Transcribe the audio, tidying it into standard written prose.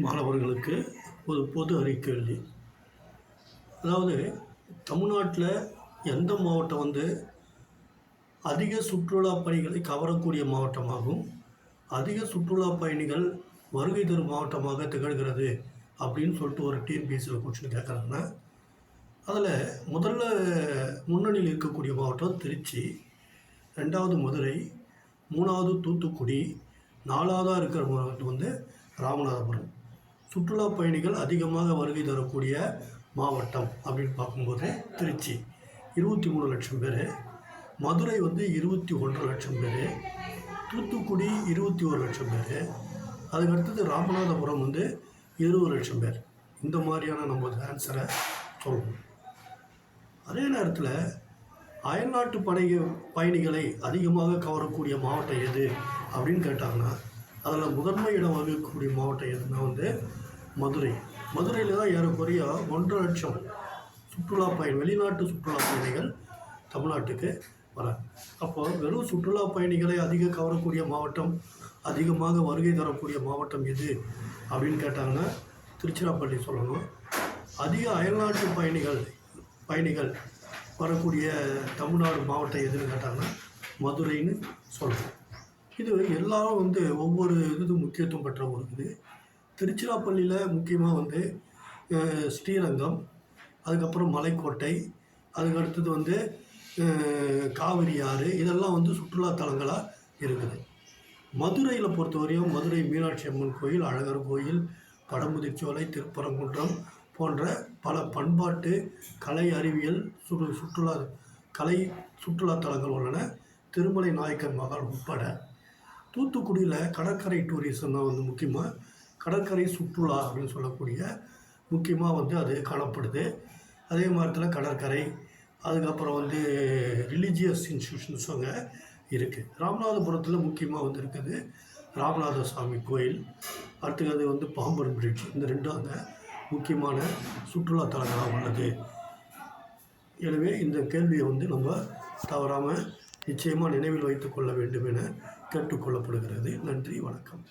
மாணவர்களுக்கு ஒரு பொது அறிக்கை. அதாவது தமிழ்நாட்டில் எந்த மாவட்டம் அதிக சுற்றுலா பயணிகளை கவரக்கூடிய மாவட்டமாகவும் அதிக சுற்றுலா பயணிகள் வருகை தரும் மாவட்டமாக திகழ்கிறது அப்படின்னு சொல்லிட்டு ஒரு டிஎன்பிஎஸ்சியில் கொஸ்டின் கேட்குறாங்கன்னா, அதில் முதல்ல முன்னணியில் இருக்கக்கூடிய மாவட்டம் திருச்சி, 2வது மதுரை, 3வது தூத்துக்குடி, 4வதாக இருக்கிற மாவட்டம் ராமநாதபுரம். சுற்றுலா பயணிகள் அதிகமாக வருகை தரக்கூடிய மாவட்டம் அப்படின்னு பார்க்கும்போது திருச்சி 23 லட்சம் பேர், மதுரை 21 லட்சம் பேர், தூத்துக்குடி 21 லட்சம் பேர், அதுக்கடுத்தது ராமநாதபுரம் 20 லட்சம் பேர். இந்த மாதிரியான நம்ம ஆன்சரை சொல்லணும். அதே நேரத்தில் அயல்நாட்டு பயணிகளை அதிகமாக கவரக்கூடிய மாவட்டம் எது அப்படின்னு கேட்டாங்கன்னா, அதில் முதன்மை இடம் வகிக்கக்கூடிய மாவட்டம் எதுனா மதுரை. மதுரையில் தான் ஏறக்குறைய 1.5 லட்சம் வெளிநாட்டு சுற்றுலா பயணிகள் தமிழ்நாட்டுக்கு வராங்க. அப்போது வெறும் சுற்றுலா பயணிகளை அதிக கவரக்கூடிய மாவட்டம், அதிகமாக வருகை தரக்கூடிய மாவட்டம் எது அப்படின்னு கேட்டாங்கன்னா திருச்சிராப்பள்ளி சொல்லணும். அதிக அயல்நாட்டு பயணிகள் வரக்கூடிய தமிழ்நாடு மாவட்டம் எதுன்னு கேட்டாங்கன்னா மதுரைன்னு சொல்லணும். இது எல்லாரும் ஒவ்வொரு முக்கியத்துவம் பெற்ற ஒரு இது. திருச்சிராப்பள்ளியில் முக்கியமாக ஸ்ரீரங்கம், அதுக்கப்புறம் மலைக்கோட்டை, அதுக்கடுத்தது காவிரி ஆறு, இதெல்லாம் சுற்றுலாத்தலங்களாக இருக்குது. மதுரையில் பொறுத்தவரையும் மதுரை மீனாட்சி அம்மன் கோயில், அழகர் கோயில், பழமுதிர்ச்சோலை, திருப்பரங்குன்றம் போன்ற பல பண்பாட்டு கலை அறிவியல் சுற்றுலாத்தலங்கள் உள்ளன. திருமலை நாயக்கர் மகால் உட்பட. தூத்துக்குடியில் கடற்கரை டூரிசம் தான் முக்கியமாக கடற்கரை சுற்றுலா அப்படின்னு சொல்லக்கூடிய முக்கியமாக அது காணப்படுது. அதே மாதிரி கடற்கரை, அதுக்கப்புறம் ரிலீஜியஸ் இன்ஸ்டியூஷன்ஸ் அங்கே இருக்குது. ராமநாதபுரத்தில் முக்கியமாக இருக்குது ராமநாத சாமி கோயில், அடுத்தது பாம்பன் பிரிட்ஜ். இந்த ரெண்டும் அங்கே முக்கியமான சுற்றுலாத்தலங்களாக உள்ளது. எனவே இந்த கேள்வியை நம்ம தவறாமல் நிச்சயமாக நினைவில் வைத்து கொள்ள வேண்டும் என கேட்டுக்கொள்ளப்படுகிறது. நன்றி, வணக்கம்.